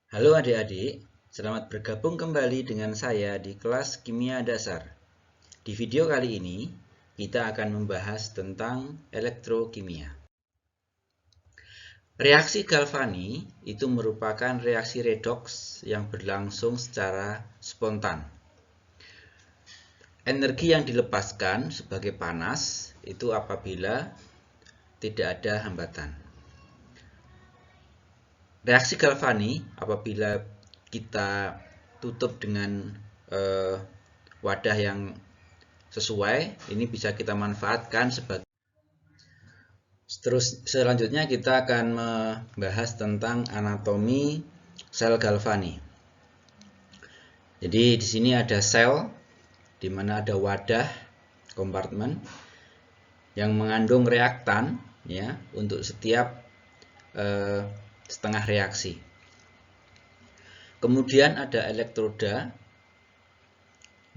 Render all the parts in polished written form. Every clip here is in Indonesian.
Halo adik-adik, selamat bergabung kembali dengan saya di kelas Kimia Dasar. Di video kali ini, kita akan membahas tentang elektrokimia. Reaksi Galvani itu merupakan reaksi redoks yang berlangsung secara spontan. Energi yang dilepaskan sebagai panas itu apabila tidak ada hambatan. Reaksi Galvani apabila kita tutup dengan wadah yang sesuai, ini bisa kita manfaatkan sebagai. Selanjutnya kita akan membahas tentang anatomi sel Galvani. Jadi di sini ada sel, di mana ada wadah kompartemen yang mengandung reaktan ya untuk setiap setengah reaksi. Kemudian ada elektroda.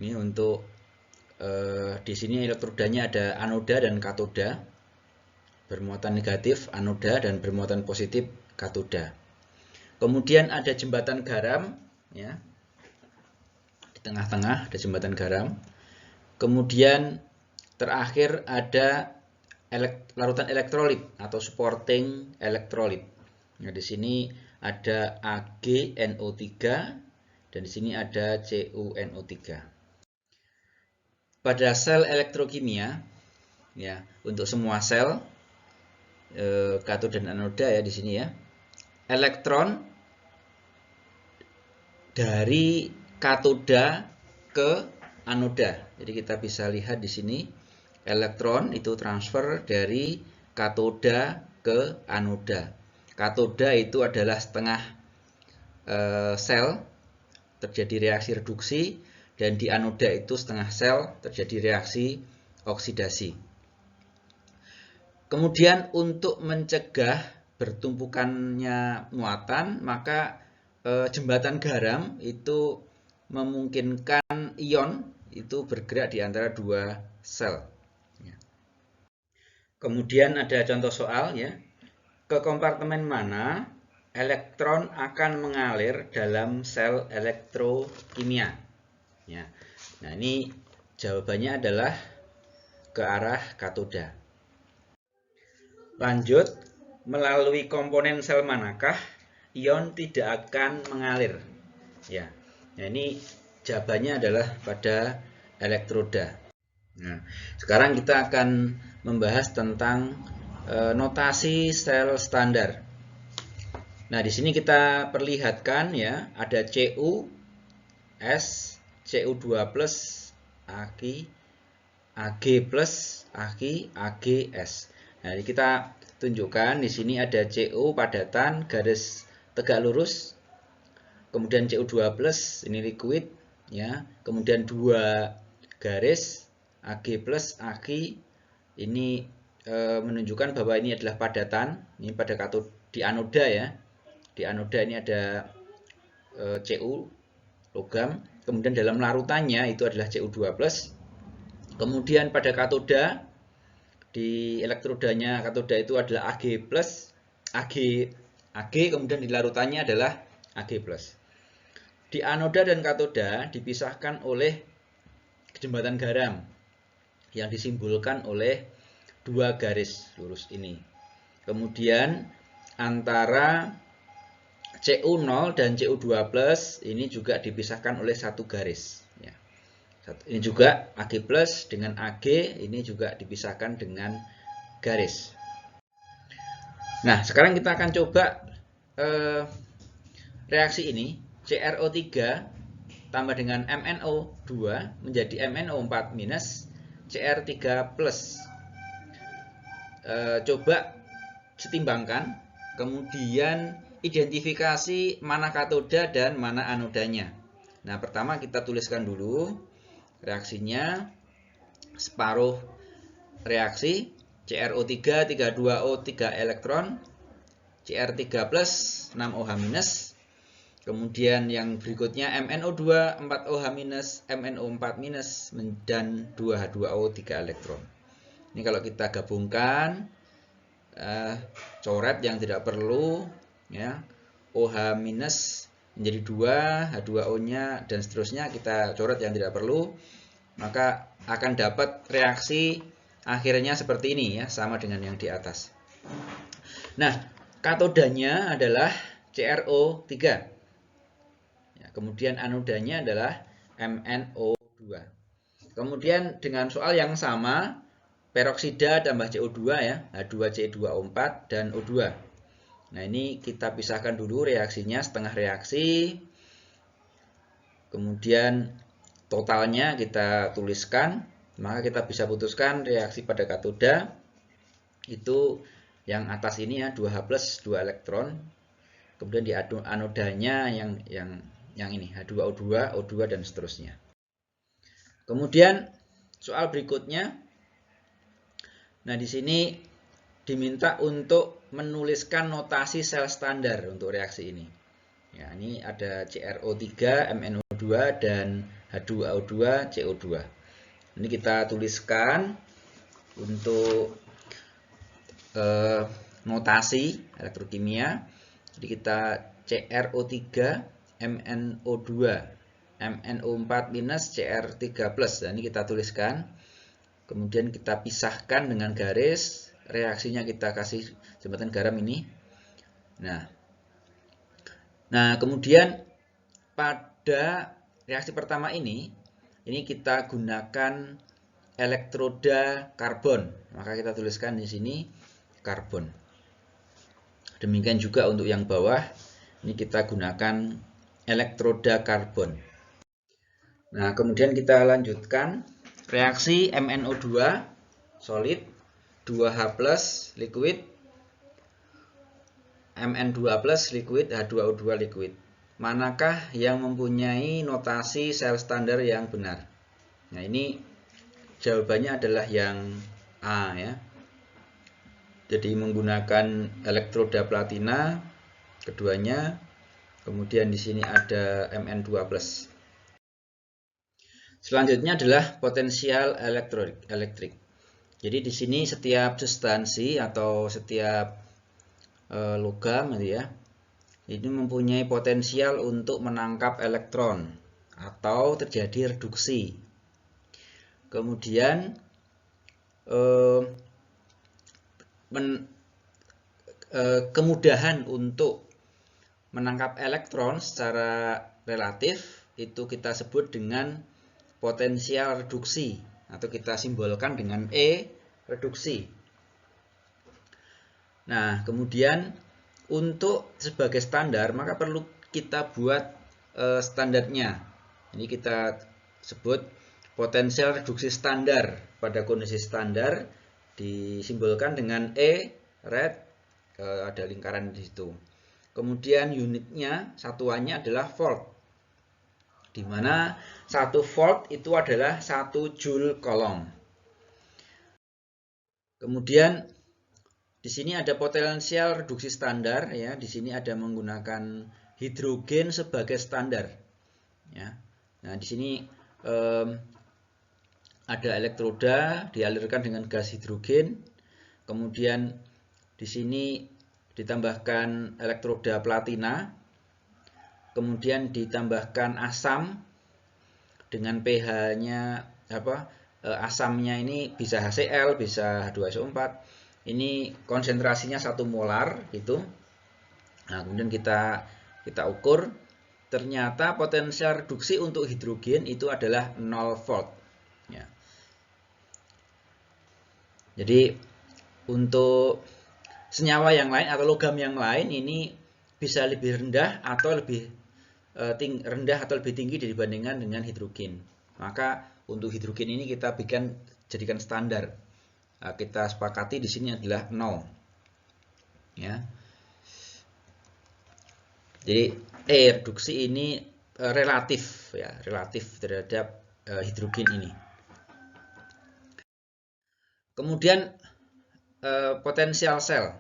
Ini untuk di sini elektrodanya ada anoda dan katoda, bermuatan negatif anoda dan bermuatan positif katoda. Kemudian ada jembatan garam, ya, di tengah-tengah ada jembatan garam. Kemudian terakhir ada larutan elektrolit atau supporting elektrolit. Nah, di sini ada AgNO3 dan di sini ada CuNO3. Pada sel elektrokimia, ya, untuk semua sel katoda dan anoda ya di sini ya, elektron dari katoda ke anoda. Jadi kita bisa lihat di sini elektron itu transfer dari katoda ke anoda. Katoda itu adalah setengah sel terjadi reaksi reduksi, dan di anoda itu setengah sel terjadi reaksi oksidasi. Kemudian untuk mencegah bertumpukannya muatan, maka jembatan garam itu memungkinkan ion itu bergerak di antara dua sel. Kemudian ada contoh soal ya. Ke kompartemen mana elektron akan mengalir dalam sel elektrokimia? Ya. Nah, ini jawabannya adalah ke arah katoda. Lanjut, melalui komponen sel manakah ion tidak akan mengalir? Ya. Nah, ini jawabannya adalah pada elektroda. Nah, sekarang kita akan membahas tentang notasi sel standar. Nah, di sini kita perlihatkan ya, ada Cu, S, Cu2+, Ag, Ag+, Ag, Ags. Nah, ini kita tunjukkan di sini ada Cu padatan garis tegak lurus. Kemudian Cu2+ ini liquid ya. Kemudian dua garis Ag+, Ag ini menunjukkan bahwa ini adalah padatan. Ini pada katode di anoda ya. Di anoda ini ada Cu logam. Kemudian dalam larutannya itu adalah Cu2+. Kemudian pada katoda, di elektrodanya katoda itu adalah Ag+, Ag, kemudian di larutannya adalah Ag+. Di anoda dan katoda dipisahkan oleh jembatan garam yang disimbolkan oleh dua garis lurus ini. Kemudian antara Cu0 dan Cu2+ ini juga dipisahkan oleh satu garis. Ya. Ini juga Ag+ dengan Ag ini juga dipisahkan dengan garis. Nah, sekarang kita akan coba reaksi ini. CrO3 tambah dengan MnO2 menjadi MnO4-, Cr3+. Coba setimbangkan, kemudian identifikasi mana katoda dan mana anodanya. Nah, pertama kita tuliskan dulu reaksinya. Separuh reaksi CrO3 32O 3 elektron, Cr3+, 6OH-. Kemudian yang berikutnya MnO2 4OH-, MnO4- dan 2H2O 3 elektron. Ini kalau kita gabungkan, coret yang tidak perlu ya, OH- menjadi 2, H2O-nya dan seterusnya kita coret yang tidak perlu, maka akan dapat reaksi akhirnya seperti ini ya, sama dengan yang di atas. Nah, katodanya adalah CrO3. Ya, kemudian anodanya adalah MnO2. Kemudian dengan soal yang sama, peroksida tambah CO2 ya, H2C2O4 dan O2. Nah, ini kita pisahkan dulu reaksinya, setengah reaksi. Kemudian totalnya kita tuliskan, maka kita bisa putuskan reaksi pada katoda itu yang atas ini ya, 2H+, 2 elektron. Kemudian di anodanya yang ini H2O2, O2 dan seterusnya. Kemudian soal berikutnya, nah di sini diminta untuk menuliskan notasi sel standar untuk reaksi ini. Ya, ini ada CrO3, MnO2 dan H2O2, CO2. Ini kita tuliskan untuk notasi elektrokimia. Jadi kita CrO3, MnO2, MnO4 minus Cr3 plus. Nah, ini kita tuliskan. Kemudian kita pisahkan dengan garis. Reaksinya kita kasih jembatan garam ini. Nah, kemudian pada reaksi pertama ini kita gunakan elektroda karbon. Maka kita tuliskan di sini karbon. Demikian juga untuk yang bawah, ini kita gunakan elektroda karbon. Nah, kemudian kita lanjutkan reaksi MnO2 solid, 2H+ liquid, Mn2+ liquid, H2O2 liquid. Manakah yang mempunyai notasi sel standar yang benar? Nah, ini jawabannya adalah yang A ya. Jadi menggunakan elektroda platina keduanya. Kemudian di sini ada Mn2+. Selanjutnya adalah potensial elektrik. Jadi di sini setiap substansi atau setiap logam gitu ya, ini mempunyai potensial untuk menangkap elektron atau terjadi reduksi. Kemudian kemudahan untuk menangkap elektron secara relatif itu kita sebut dengan potensial reduksi atau kita simbolkan dengan E reduksi. Nah, kemudian untuk sebagai standar maka perlu kita buat standarnya. Ini kita sebut potensial reduksi standar. Pada kondisi standar disimbolkan dengan E red, ada lingkaran di situ. Kemudian unitnya, satuannya adalah volt, di mana 1 volt itu adalah 1 joule coulomb. Kemudian di sini ada potensial reduksi standar ya. Di sini ada menggunakan hidrogen sebagai standar. Ya. Nah, di sini ada elektroda dialirkan dengan gas hidrogen. Kemudian di sini ditambahkan elektroda platina. Kemudian ditambahkan asam dengan pH-nya asamnya ini bisa HCl, bisa H2SO4. Ini konsentrasinya 1 molar gitu. Nah, kemudian kita ukur, ternyata potensial reduksi untuk hidrogen itu adalah 0 volt ya. Jadi untuk senyawa yang lain atau logam yang lain ini bisa lebih rendah atau lebih rendah atau lebih tinggi dibandingkan dengan hidrogen. Maka untuk hidrogen ini kita jadikan standar. Kita sepakati di sini adalah 0. Ya. Jadi reduksi ini relatif ya, relatif terhadap hidrogen ini. Kemudian potensial sel.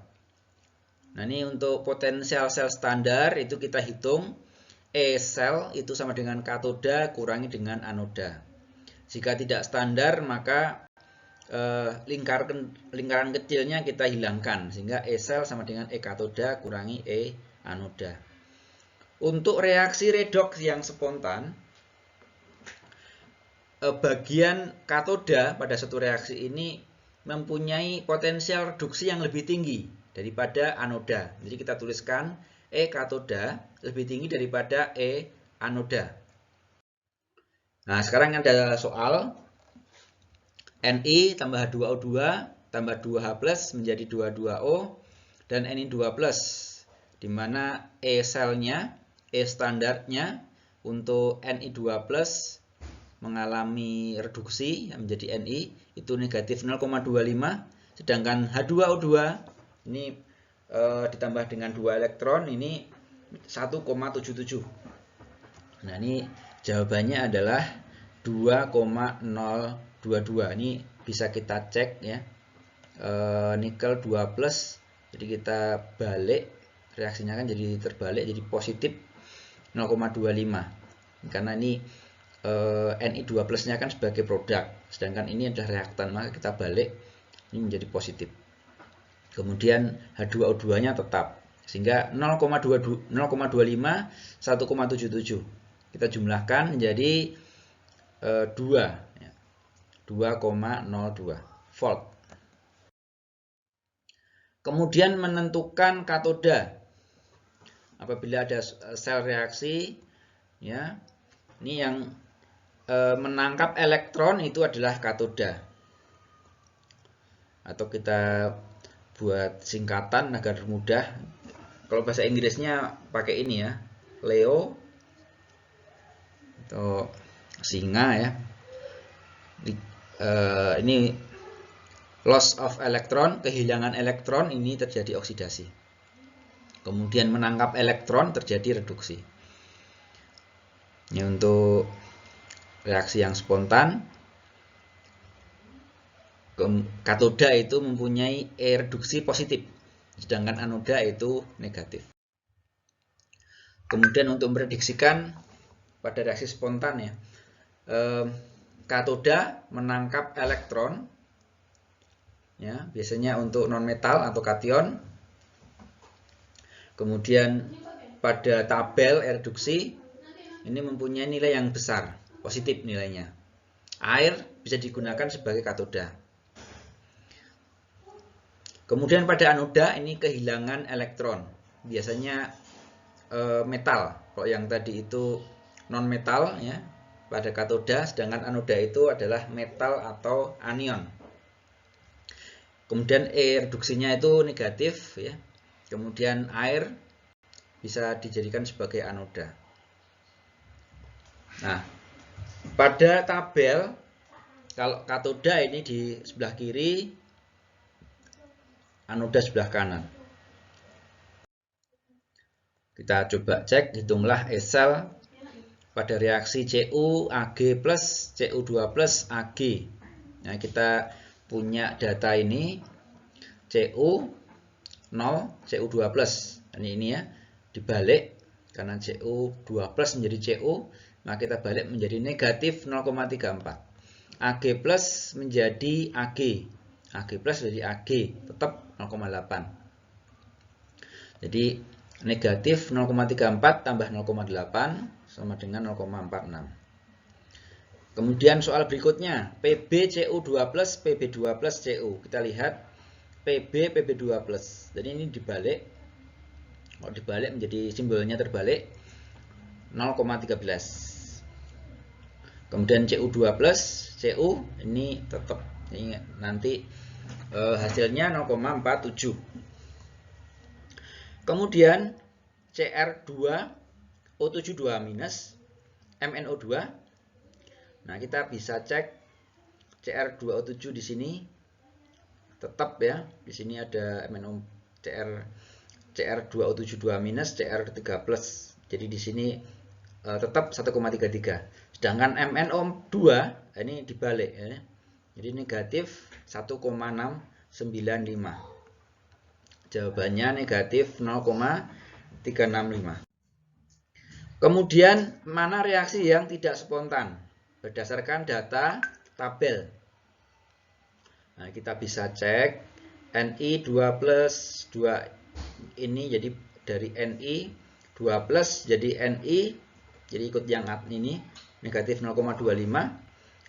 Nah, ini untuk potensial sel standar itu kita hitung E sel itu sama dengan katoda kurangi dengan anoda. Jika tidak standar maka lingkaran kecilnya kita hilangkan sehingga E sel sama dengan E katoda kurangi E anoda. Untuk reaksi redoks yang spontan, bagian katoda pada suatu reaksi ini mempunyai potensial reduksi yang lebih tinggi daripada anoda. Jadi kita tuliskan E katoda lebih tinggi daripada E anoda. Nah, sekarang ada soal Ni tambah H2O2 tambah 2H plus menjadi 22O dan Ni2 plus, di mana E selnya, E standarnya untuk Ni2 plus mengalami reduksi menjadi Ni itu negatif 0,25, sedangkan H2O2 ini ditambah dengan 2 elektron ini 1,77. Nah, ini jawabannya adalah 2,022. Ini bisa kita cek ya. Nikel 2 plus, jadi kita balik reaksinya kan jadi terbalik, jadi positif 0,25, karena ini Ni2 plusnya kan sebagai produk, sedangkan ini adalah reaktan, maka kita balik ini menjadi positif. Kemudian H2O2 nya tetap, sehingga 0,25 1,77 kita jumlahkan menjadi 2,02 volt. Kemudian menentukan katoda. Apabila ada sel reaksi, ya, ini yang menangkap elektron itu adalah katoda. Atau kita buat singkatan agar mudah. Kalau bahasa Inggrisnya pakai ini ya, Leo atau singa ya. Ini loss of electron, kehilangan elektron, ini terjadi oksidasi. Kemudian menangkap elektron terjadi reduksi. Ini untuk reaksi yang spontan. Katoda itu mempunyai E reduksi positif, sedangkan anoda itu negatif. Kemudian untuk memprediksikan pada reaksi spontan ya, katoda menangkap elektron, ya, biasanya untuk non-metal atau kation. Kemudian pada tabel reduksi ini mempunyai nilai yang besar, positif nilainya. Air bisa digunakan sebagai katoda. Kemudian pada anoda ini kehilangan elektron, biasanya metal. Kalau yang tadi itu non-metal ya pada katoda, sedangkan anoda itu adalah metal atau anion. Kemudian E reduksinya itu negatif ya. Kemudian air bisa dijadikan sebagai anoda. Nah, pada tabel kalau katoda ini di sebelah kiri, anoda sebelah kanan. Kita coba cek, hitunglah E sel pada reaksi Cu Ag plus Cu2 plus Ag. Nah, kita punya data ini Cu 0, Cu2 plus. Ini ya, dibalik karena Cu2 plus menjadi Cu, maka kita balik menjadi negatif 0,34. Ag plus menjadi Ag. Ag plus menjadi Ag, tetap 0,8. Jadi negatif 0,34 tambah 0,8 sama dengan 0,46. Kemudian soal berikutnya, Pb Cu2 plus Pb2 plus Cu. Kita lihat Pb Pb2 plus. Jadi ini dibalik. Kalau dibalik menjadi simbolnya terbalik 0,13. Kemudian Cu2 plus Cu ini tetap. Ini nanti hasilnya 0,47. Kemudian Cr2O72 minus MnO2. Nah, kita bisa cek Cr2O7 di sini tetap ya. Di sini ada MnO Cr2O72 minus Cr3 plus. Jadi di sini tetap 1,33. Sedangkan MnO2 ini dibalik ya. Jadi negatif 1,695. Jawabannya negatif 0,365. Kemudian mana reaksi yang tidak spontan? Berdasarkan data tabel. Nah, kita bisa cek Ni2 plus 2 ini, jadi dari Ni 2 plus jadi Ni, jadi ikut yang ini negatif 0,25.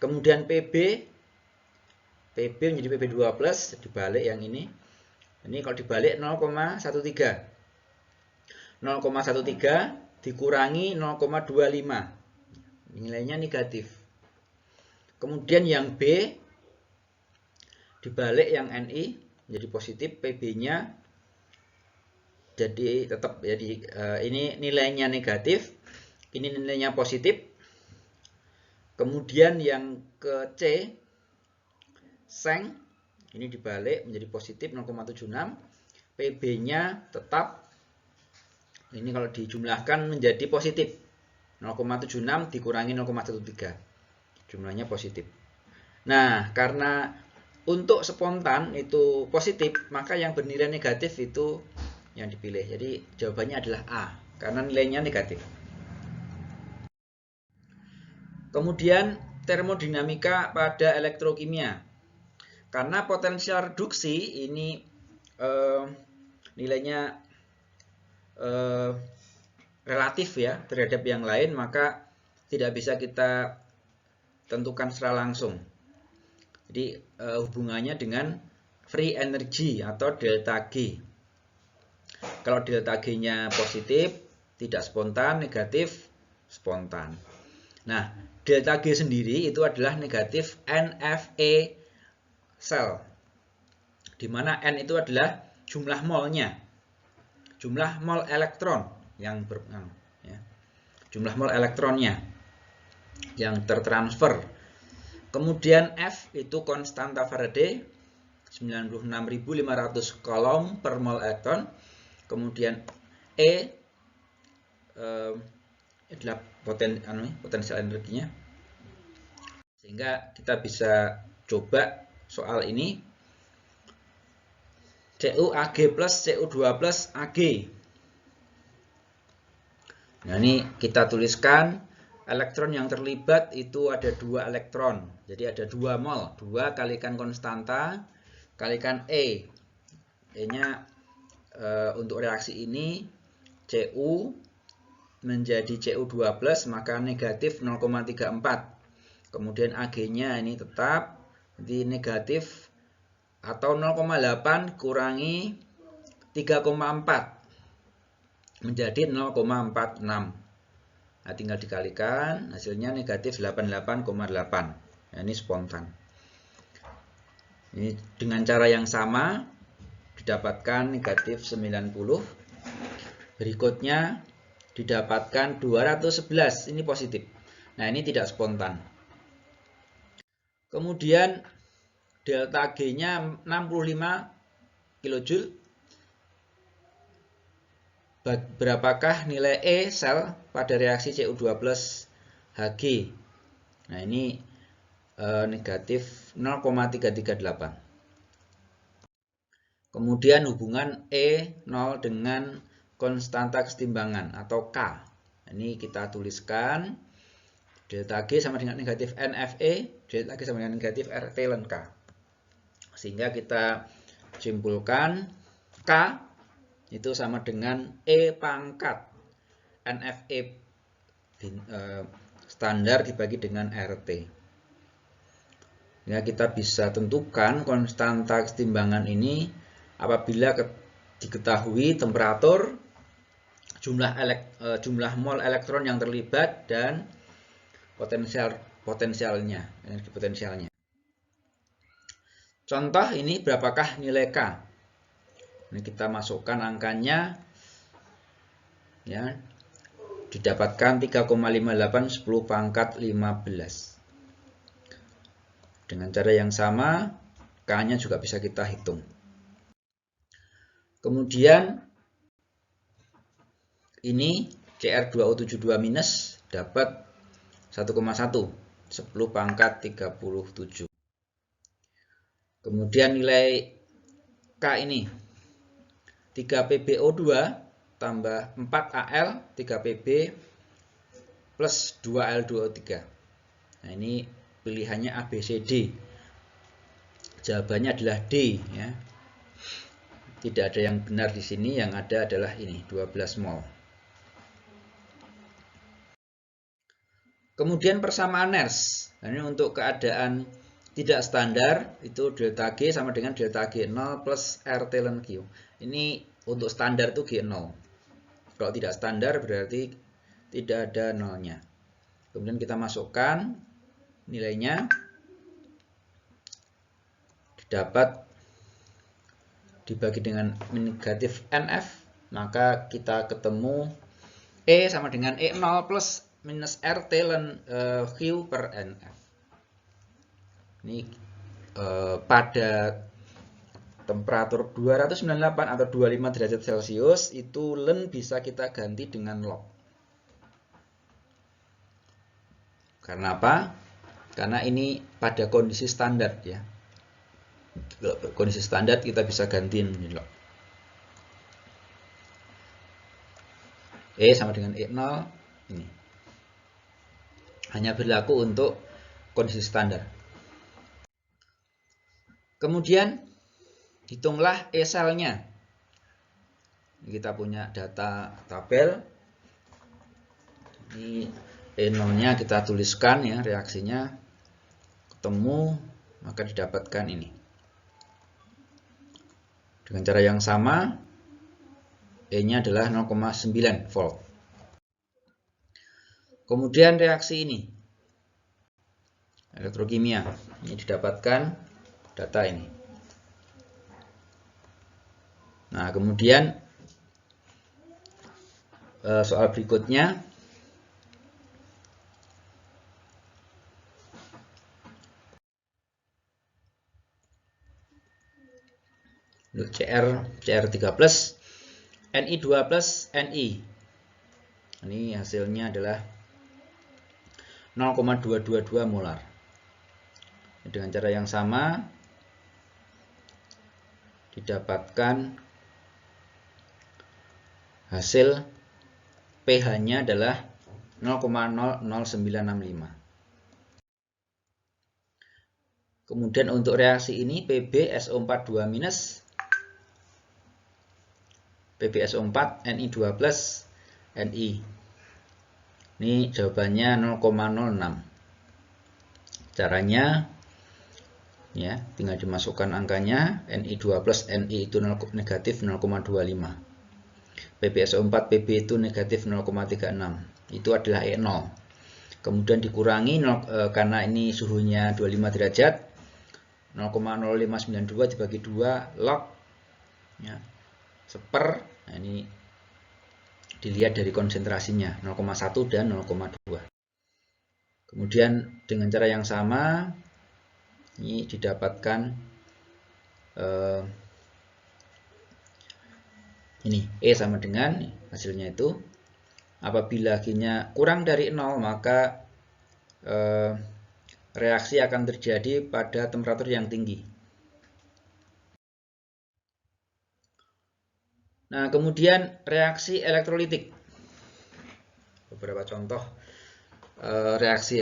Kemudian PB menjadi PB2 plus, dibalik yang ini kalau dibalik 0,13 dikurangi 0,25, nilainya negatif. Kemudian yang B dibalik yang Ni menjadi positif, PB-nya jadi tetap jadi ini nilainya negatif, ini nilainya positif. Kemudian yang ke C seng ini dibalik menjadi positif 0,76, PB-nya tetap ini kalau dijumlahkan menjadi positif 0,76 dikurangi 0,13, jumlahnya positif. Nah, karena untuk spontan itu positif, maka yang bernilai negatif itu yang dipilih. Jadi jawabannya adalah A, karena nilainya negatif. Kemudian termodinamika pada elektrokimia. Karena potensial reduksi ini nilainya relatif ya terhadap yang lain, maka tidak bisa kita tentukan secara langsung. Jadi hubungannya dengan free energy atau delta G. Kalau delta G-nya positif, tidak spontan, negatif, spontan. Nah, delta G sendiri itu adalah negatif NFA cell, di mana N itu adalah jumlah molnya, jumlah mol elektron yang jumlah mol elektronnya yang tertransfer. Kemudian F itu konstanta Faraday 96.500 coulomb per mol elektron. Kemudian E adalah potensial energinya. Sehingga kita bisa coba soal ini CuAg plus Cu2 plus Ag. Nah, ini kita tuliskan elektron yang terlibat itu ada 2 elektron. Jadi ada 2 mol. 2 kalikan konstanta kalikan E. E-nya untuk reaksi ini Cu menjadi Cu2 plus, maka negatif 0,34. Kemudian Ag-nya ini tetap jadi negatif atau 0,8 kurangi 3,4 menjadi 0,46. Nah, tinggal dikalikan, hasilnya negatif 88,8. Nah, ini spontan. Ini dengan cara yang sama didapatkan negatif 90. Berikutnya didapatkan 211, ini positif. Nah, ini tidak spontan. Kemudian delta G-nya 65 kJ. Berapakah nilai E sel pada reaksi Cu2 plus Hg? Nah, ini negatif 0,338. Kemudian hubungan E0 dengan konstanta kesetimbangan atau K. Ini kita tuliskan delta G sama dengan negatif NFE, delta G sama dengan negatif RT ln K. Sehingga kita simpulkan K itu sama dengan E pangkat NFE standar dibagi dengan RT. Ya, kita bisa tentukan konstanta kesetimbangan ini apabila diketahui temperatur, jumlah mol elektron yang terlibat, dan potensialnya. Contoh ini berapakah nilai K? Ini kita masukkan angkanya, ya, didapatkan 3,58 10 pangkat 15. Dengan cara yang sama, K-nya juga bisa kita hitung. Kemudian ini Cr2O72- dapat 1,1 10 pangkat 37. Kemudian nilai K ini 3PbO2 tambah 4Al 3Pb plus 2Al2O3. Nah, ini pilihannya ABCD. Jawabannya adalah D, ya. Tidak ada yang benar di sini, yang ada adalah ini 12 mol. Kemudian persamaan Nernst. Nah, ini untuk keadaan tidak standar itu delta G sama dengan delta G0 plus RT ln Q. Ini untuk standar itu G0. Kalau tidak standar berarti tidak ada nolnya. Kemudian kita masukkan nilainya, didapat dibagi dengan negatif NF, maka kita ketemu E sama dengan E0 plus minus RT ln Q per NF. Ini pada temperatur 298 atau 25 derajat Celcius itu ln bisa kita ganti dengan log. Karena apa? Karena ini pada kondisi standar ya. Kalau kondisi standar kita bisa gantiin menjadi log. E sama dengan E0 ini. Hanya berlaku untuk kondisi standar. Kemudian hitunglah E-selnya. Kita punya data tabel. Ini E0-nya kita tuliskan ya, reaksinya ketemu, maka didapatkan ini. Dengan cara yang sama, E-nya adalah 0,9 volt. Kemudian reaksi ini, elektrokimia, ini didapatkan data ini. Nah, kemudian soal berikutnya, CR3+, Ni2+, Ni. Ini hasilnya adalah 0,222 molar. Dengan cara yang sama didapatkan hasil pH-nya adalah 0,00965. Kemudian untuk reaksi ini PbSO4 2-, PbSO4 Ni2+, Ni. Ini jawabannya 0,06. Caranya ya, tinggal dimasukkan angkanya. Ni2+, Ni itu negatif 0,25. PbSO4 Pb itu negatif 0,36. Itu adalah E0. Kemudian dikurangi karena ini suhunya 25 derajat, 0,0592 dibagi 2 log ya, seper. Nah, ini dilihat dari konsentrasinya 0,1 dan 0,2. Kemudian dengan cara yang sama ini didapatkan ini E sama dengan hasilnya itu apabila G-nya kurang dari 0 maka reaksi akan terjadi pada temperatur yang tinggi. Nah, kemudian reaksi elektrolitik. Beberapa contoh reaksi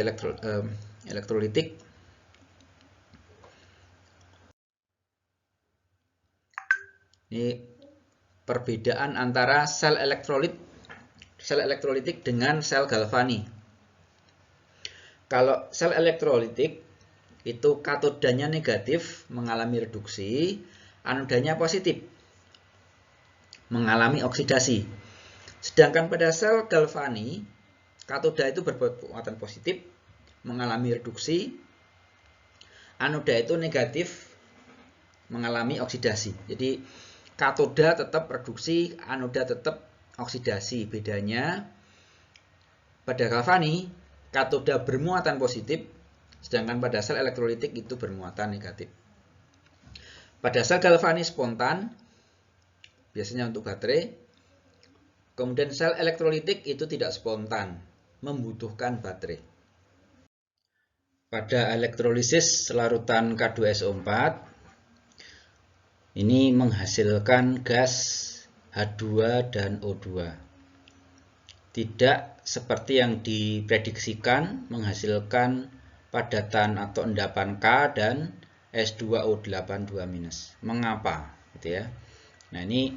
elektrolitik. Ini perbedaan antara sel elektrolitik dengan sel galvani. Kalau sel elektrolitik itu katodanya negatif mengalami reduksi, anodanya positif mengalami oksidasi. Sedangkan pada sel galvani, katoda itu bermuatan positif mengalami reduksi, anoda itu negatif mengalami oksidasi. Jadi katoda tetap reduksi, anoda tetap oksidasi. Bedanya pada galvani, katoda bermuatan positif, sedangkan pada sel elektrolitik itu bermuatan negatif. Pada sel galvani spontan, biasanya untuk baterai, kemudian sel elektrolitik itu tidak spontan, membutuhkan baterai. Pada elektrolisis larutan K2SO4, ini menghasilkan gas H2 dan O2. Tidak seperti yang diprediksikan menghasilkan padatan atau endapan K dan S2O8 2-. Mengapa? Gitu ya. Nah, ini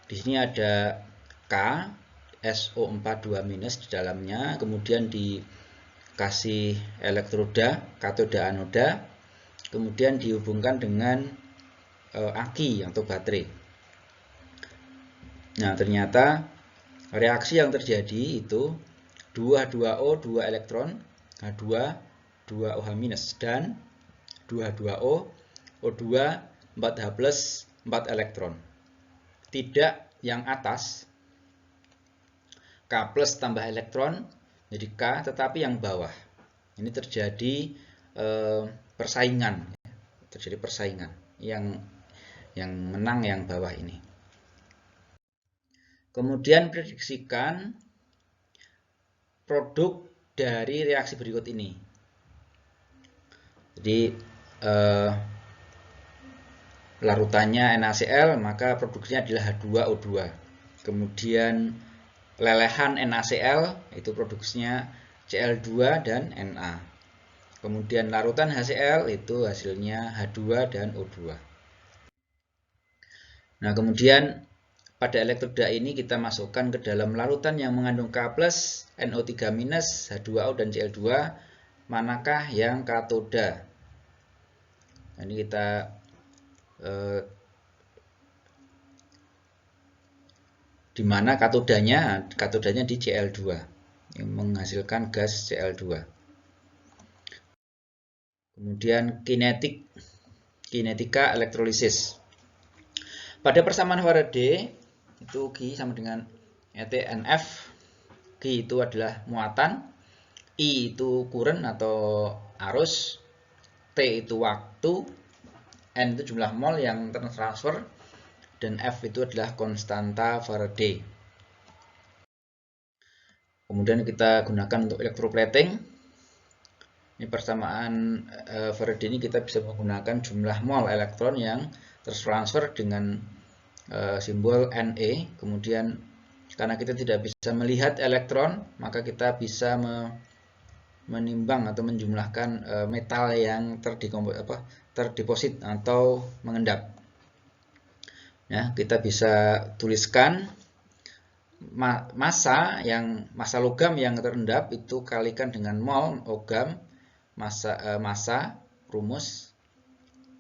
di sini ada K SO4 2- di dalamnya, kemudian di kasih elektroda, katoda anoda, kemudian dihubungkan dengan aki atau baterai. Nah, ternyata reaksi yang terjadi itu 2O 2 elektron, H2 2OH- dan 22O O2 4H+ 4 elektron. Tidak yang atas K+ tambah elektron jadi K, tetapi yang bawah ini terjadi persaingan, yang menang yang bawah ini. Kemudian prediksikan produk dari reaksi berikut ini. Jadi larutannya NaCl, maka produksinya adalah H2O2. Kemudian lelehan NaCl itu produksinya Cl2 dan Na. Kemudian larutan HCl itu hasilnya H2 dan O2. Nah, kemudian pada elektroda ini kita masukkan ke dalam larutan yang mengandung K+, NO3-, H2O dan Cl2, manakah yang katoda? Nah, ini kita di mana katodanya? Katodanya di Cl2 yang menghasilkan gas Cl2. Kemudian kinetika elektrolisis. Pada persamaan Faraday itu G sama dengan ETNF. G itu adalah muatan, I itu current atau arus, T itu waktu, N itu jumlah mol yang tertransfer, dan F itu adalah konstanta Faraday. Kemudian kita gunakan untuk electroplating. Ini persamaan Faraday ini kita bisa menggunakan jumlah mol elektron yang tertransfer dengan simbol Ne. Kemudian karena kita tidak bisa melihat elektron, maka kita bisa menimbang atau menjumlahkan metal yang terdeposit atau mengendap. Ya, kita bisa tuliskan massa logam yang terendap itu kalikan dengan mol logam, massa rumus,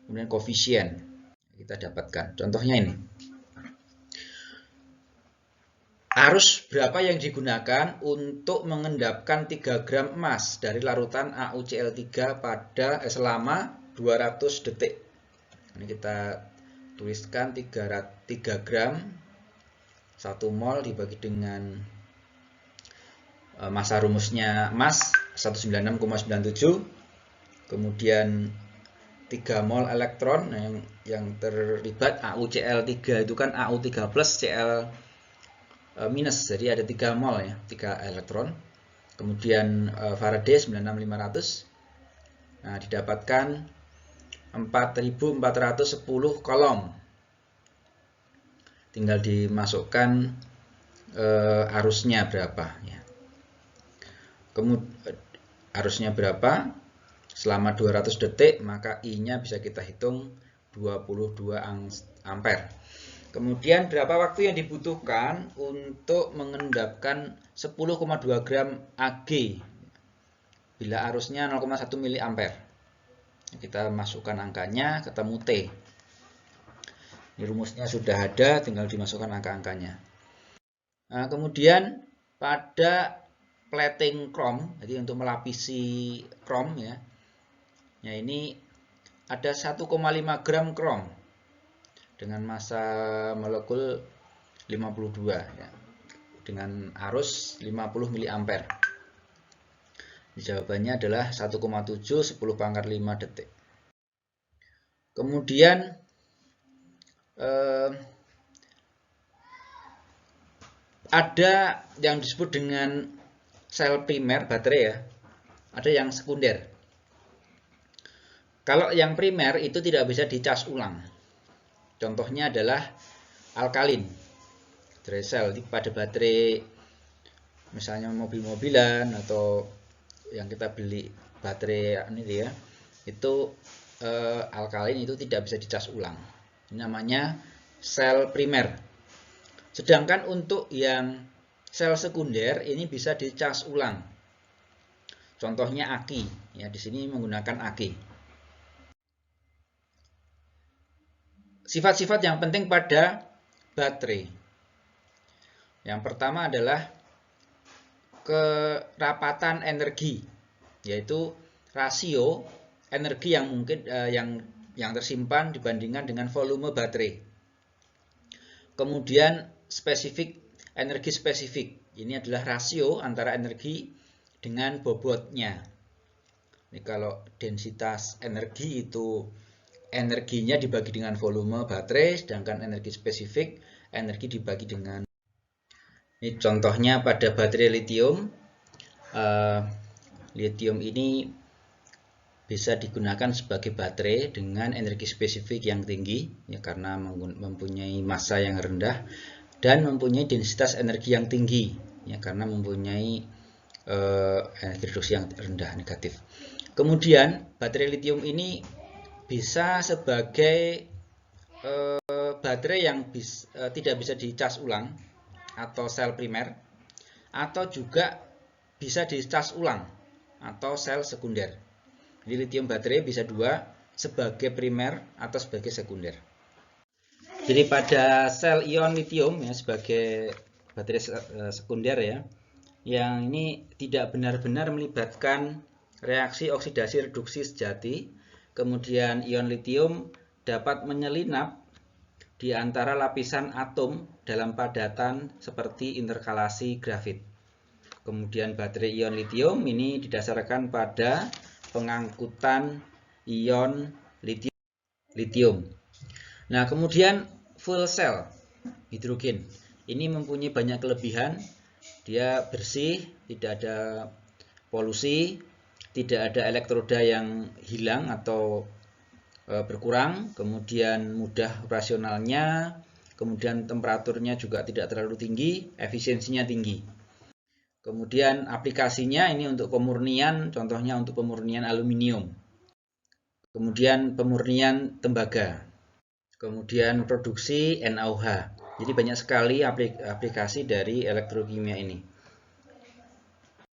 kemudian koefisien kita dapatkan. Contohnya ini. Arus berapa yang digunakan untuk mengendapkan 3 gram emas dari larutan AuCl3 selama 200 detik. Ini kita tuliskan 3 gram 1 mol dibagi dengan massa rumusnya emas 196,97, kemudian 3 mol elektron yang terlibat AuCl3 itu kan Au3+ Cl- jadi ada 3 mol ya, 3 elektron. Kemudian Faraday 96500. Nah, didapatkan 4410 kolom. Tinggal dimasukkan arusnya berapa ya. Kemudian arusnya berapa selama 200 detik, maka I-nya bisa kita hitung 22 ampere. Kemudian berapa waktu yang dibutuhkan untuk mengendapkan 10,2 gram Ag bila arusnya 0,1 mA. Kita masukkan angkanya, ketemu T. Ini rumusnya sudah ada, tinggal dimasukkan angka-angkanya. Nah, kemudian pada plating krom, jadi untuk melapisi krom ya. Ya, ini ada 1,5 gram krom dengan massa molekul 52 ya, dengan arus 50 mA. Jawabannya adalah 1,7 10⁵ detik. Kemudian ada yang disebut dengan sel primer baterai ya, ada yang sekunder. Kalau yang primer itu tidak bisa dicas ulang. Contohnya adalah alkalin dry cell pada baterai misalnya mobil-mobilan atau yang kita beli baterai ini ya, itu alkalin itu tidak bisa dicas ulang. Ini namanya sel primer. Sedangkan untuk yang sel sekunder ini bisa dicas ulang. Contohnya aki, ya di sini menggunakan aki. Sifat-sifat yang penting pada baterai. Yang pertama adalah kerapatan energi, yaitu rasio energi yang mungkin yang tersimpan dibandingkan dengan volume baterai. Kemudian energi spesifik. Ini adalah rasio antara energi dengan bobotnya. Ini kalau densitas energi itu energinya dibagi dengan volume baterai, sedangkan energi spesifik energi dibagi dengan. Ini contohnya pada baterai lithium. Lithium ini bisa digunakan sebagai baterai dengan energi spesifik yang tinggi, ya, karena mempunyai massa yang rendah dan mempunyai densitas energi yang tinggi, ya, karena mempunyai energi reduksi yang rendah, negatif. Kemudian baterai lithium ini bisa sebagai baterai yang tidak bisa dicas ulang atau sel primer, atau juga bisa dicas ulang atau sel sekunder. Jadi lithium baterai bisa dua, sebagai primer atau sebagai sekunder. Jadi pada sel ion lithium, ya, sebagai baterai sekunder, ya, yang ini tidak benar-benar melibatkan reaksi oksidasi reduksi sejati. Kemudian ion lithium dapat menyelinap di antara lapisan atom dalam padatan seperti interkalasi grafit. Kemudian baterai ion lithium ini didasarkan pada pengangkutan ion lithium. Nah, kemudian fuel cell hidrogen ini mempunyai banyak kelebihan. Dia bersih, tidak ada polusi, tidak ada elektroda yang hilang atau berkurang, kemudian mudah operasionalnya, kemudian temperaturnya juga tidak terlalu tinggi, efisiensinya tinggi. Kemudian aplikasinya ini untuk pemurnian, contohnya untuk pemurnian aluminium. Kemudian pemurnian tembaga. Kemudian produksi NaOH. Jadi banyak sekali aplikasi dari elektrokimia ini.